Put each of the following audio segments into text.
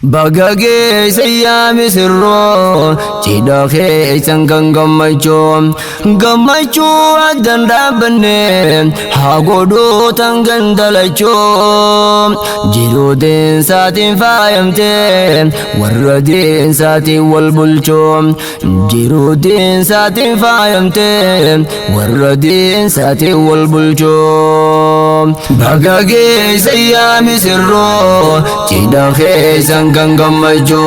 Bagage sayami sirro Cida kesan kan gammacho Gammacho adan rabane Hagodo tangan dalacho Jirudin satin fayamte Warradin satin walbulcho Jirudin satin fayamte Warradin satin walbulcho Bagage sayami sirro Cida kesan kan gammacho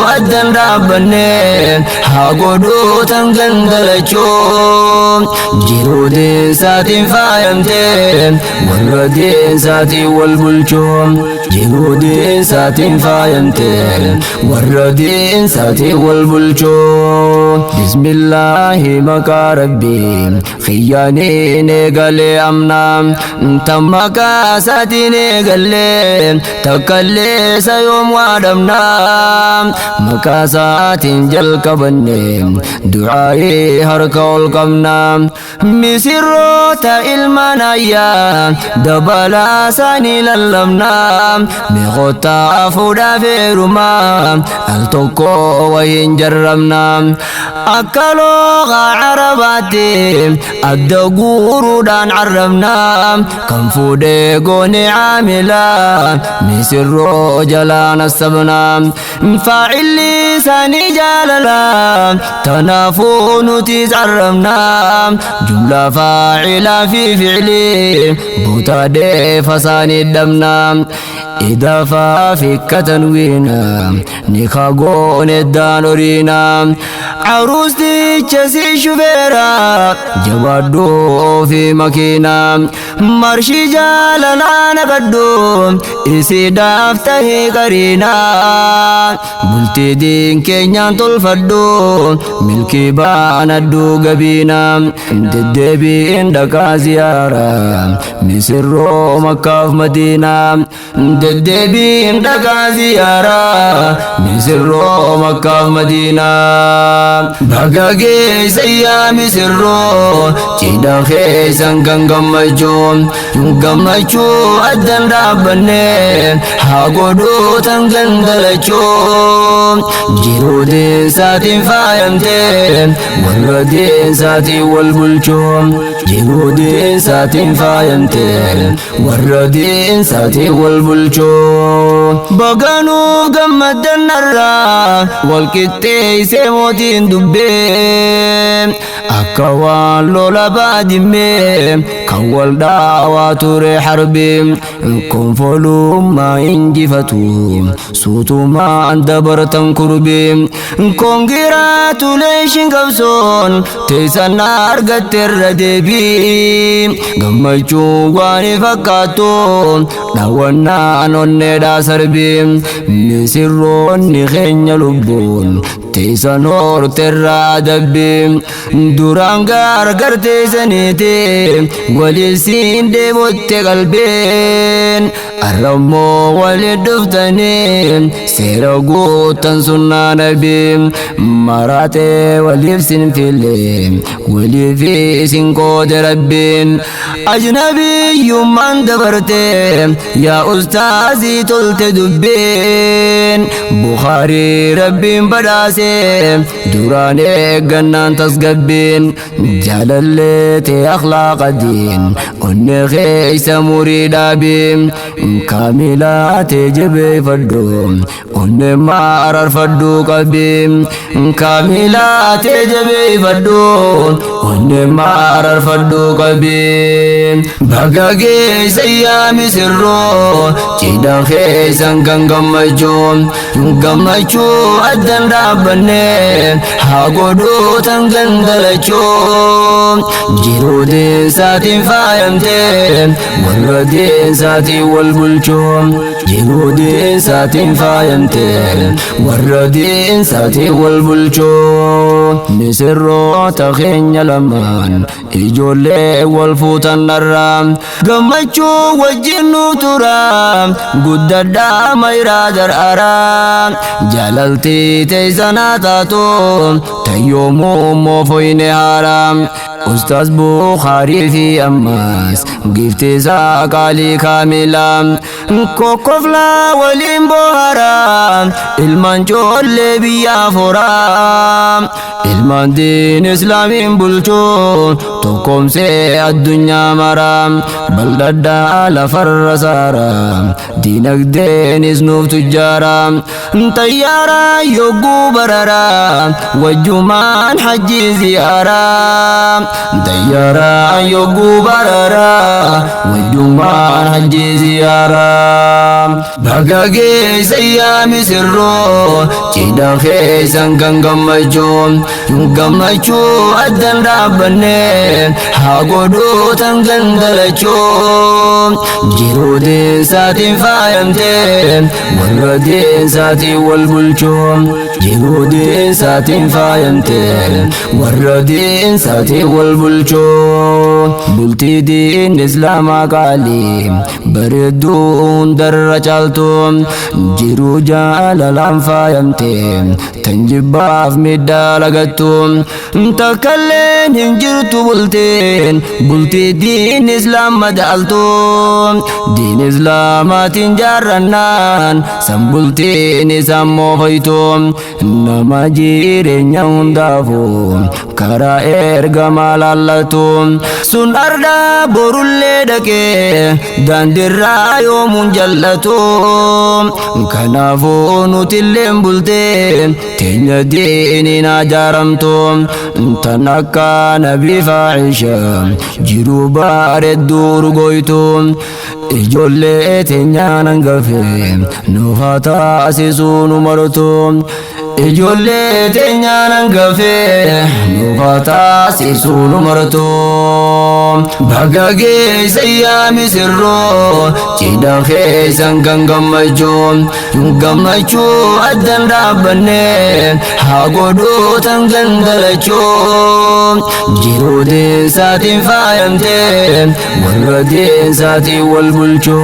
adan rabane Hagodo tangan dalacho Jirudin satin fayamte Warradin satin walbulcho Jirudin satin fayamte Warradin satin walbulcho Bismillahi maka rabbi Khiyani negale amna Tamaka satin negale Takalle sayom wadamna Makasatin jal kabane Du'ai harkaul kamna Misirro ta ilmanaya Dabala sani lallamna Mikhota fuda firuma Altoko wahin jarramna Akalo arabati Adda guru dan arramna Kan fude goni amila Misirro jalan sabna Fa'il lisani jalala Tanafunu tizarramna Jumla fa'ila fi fi'li Butade fasani damna إضافة في كتنوينا نخاقون الدانورينا عروستي تشسي شفيرا جوادو في مكينا مرشي جالنا نقدو إسي دافته قرينا بلتي دين كينيان تلفدو ملكي باندو قبينا ددبين دكا زيارة مسرو مكاف مدينة ددبين دكا زيارة مسرو مكاف مدينة بغاقي سيا مسرو جيدا خيسان كان غمجو أدن رابني حاقودو تنغن دلچو جيرودين ساتين فايمتين والردين ساتي والبلچو جيرودين ساتين فايمتين والردين ساتي والبلچو بغانو غمدن نرى والكتي سيموتين دبين أكوان لولا بادمين كوال دعوة حربين كن فلوم ما انجفتو صوتو ما اندبرتن كربين congratulation قبسون تيسان أرغت الردبين غمجو واني فكاتون داوانا نوني دا سربين نسرون نخين يلبون تيسان اور ترادبين دورانغار غرتيسانيتي وليسين دي بوت قلبين الرمو ولدفتنين سيرغو تنسونا نبيم مراتي وليفسن فيلم وليفيسن قود ربين أجنبي يومان دبرتي يا أستاذي تلت دبين بخاري ربين بداسي دوراني قنان تسقبين جلالتي أخلاق الدين ونخيس مريدا بيم كاملات جبي فدو ونمار فدو قبيم كاملات جبي فدو ونمار فدو قبيم بغاقي سيامي سرو جيدا خيسان كان غمجو أدن رابني حاقودو تنغن دلچو جيرودين ساتين فايمتين والردين ساتين والبلچو جيرودين ساتين فايمتين والردين ساتين والبلچو مسرو تخين يلمان إجولي والفوتان نرام غمچو وجنو ترام قددا ميرادر أرام جلالتي تيزانا تاتو تيومو موفوين هارام أستاذ بخاري في أماس قفتي زاقالي كاملا كوكو kofla walin bohara ilman jolle biya fora ilman din islamin bulcho tokomse adunya mara baldada la farrasara dinagden isnuf tujara tayyara yogu barara wajuman haji ziyara tayyara yogu barara wajuman haji ziyara bagage sayyami sirro cida khesan gangamacho gamacho adan rabane hagodo tangandalacho jirode satin fayamte warade sati walbulcho jirode satin fayamte warade sati walbulcho bulti din islama qali baredun darracalto jiru jalalan fayamte tanjibaf midalagatto takallen hinjirtu bulti din islam madalto din islamatin jarranan sambulti ni sammo hoyto nama jirenya hundafu kara erga malalato sun arda borulle dake dandirra yomun jallato kanafu nutillen bulte tenya dinina jaramto tanakka nabi faisha jiru bareddur goyto ijolle tenya nangafe nufata asisunu maroto ijolle tenya nangafe nufata asisunu maroto bagage sayyami sirro cida khesan gangamacho gamacho adan rabane hagodo tangandalacho jirode satin fayamte warade sati walbulcho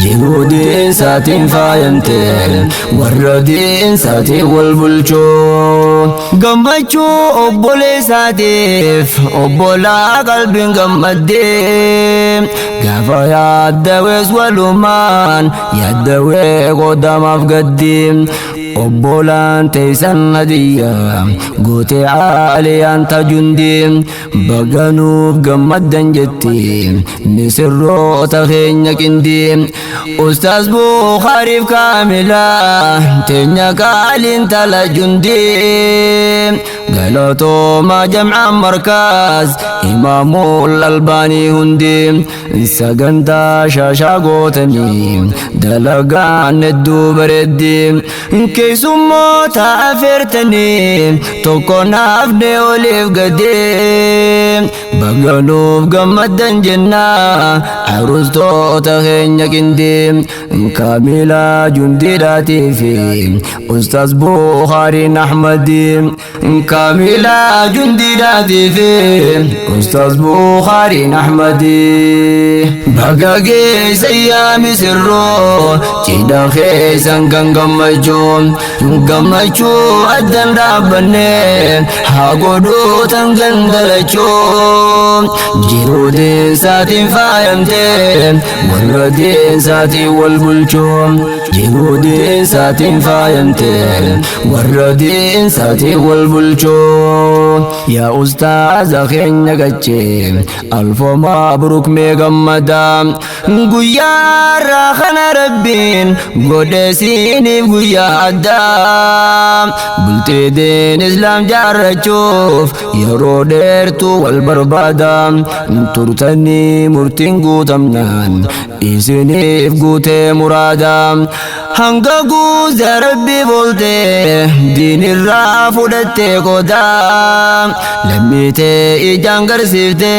jirode satin fayamte warade sati walbulcho gamacho obbole satif obbola qalbin gammadde gafa yaddawes waluman yaddawe qodamaf gaddim obbolan taysan hadiya gote aliyan tajundi baganuf gammaddan jetti nisirro takhenya kindi ustaz bukharif kamila tenya kalin talajundi galato ma jam'a markaz imamul albani hundi saganda shasha gotani dalagan neddu bareddi keesummoo taafirtanii tokko naafne oliif gadee baganuuf gammaddan jennaa arustoota keenya qindee kaamila jundiidhaatii fi ustaz bukhariin ahmadii kaamila jundiidhaatii fi ustaz bukhariin ahmadii bagagee sayyaami sirroo cida keesan gangamacho gamacho adan rabane hagodo tangandalacho jirode satin fayamte warade sati walbulcho jirode satin fayamte warade sati walbulcho ya ustaz akhenya gache alfo mabruk me gammada guyara khana rabbin godesini guya adam bulte den islam jarrachuuf yeroo dheertu wal barbada turtanii murtiin guutamnaan isiniif guutee muraada hanga guuza rabbi bolte diinirraa fudhatte qoda lammiite ijaan garsiifte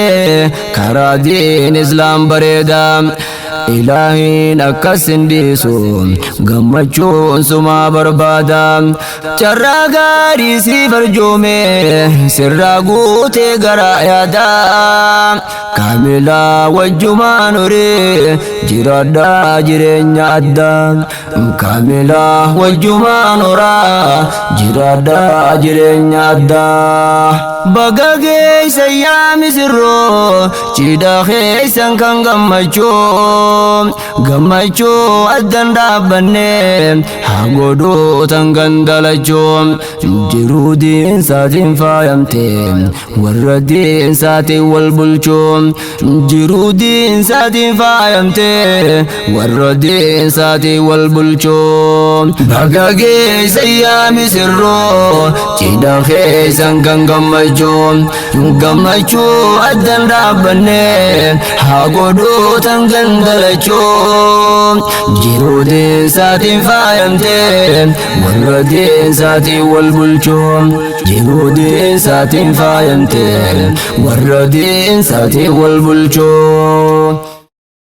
karaa diin islaam bareeda ilahin akkasin dhiisu gammachuun suma barbaada carraa gaarii siif arjoome sirraa guutee garaa yaada kaamila wajjumaan horee jiraadhaa jireenya addaa kaamila wajjumaan horaa jiraadhaa jireenya addaa baga keeysa yaa misirroo cidha keeysan kan gammachuu gammachuu addan dhaabbanne haa godhuu tan gandalachuu jiruu diinsaatiin faayamte warra diinsaatiin wal bulchuu jiruu diinsaatiin faayamte warra diinsaatiin wal bulchuu baga geessan yaa misirroo cidha keessan kan gammachuu addan dhaabbanne haa godhuu tan gandalachuu jiruu diinsaatiin faayamte warra diinsaatiin wal bulchuu jiruu diinsaatiin faayamte warra diinsaatiin wal bulchuu.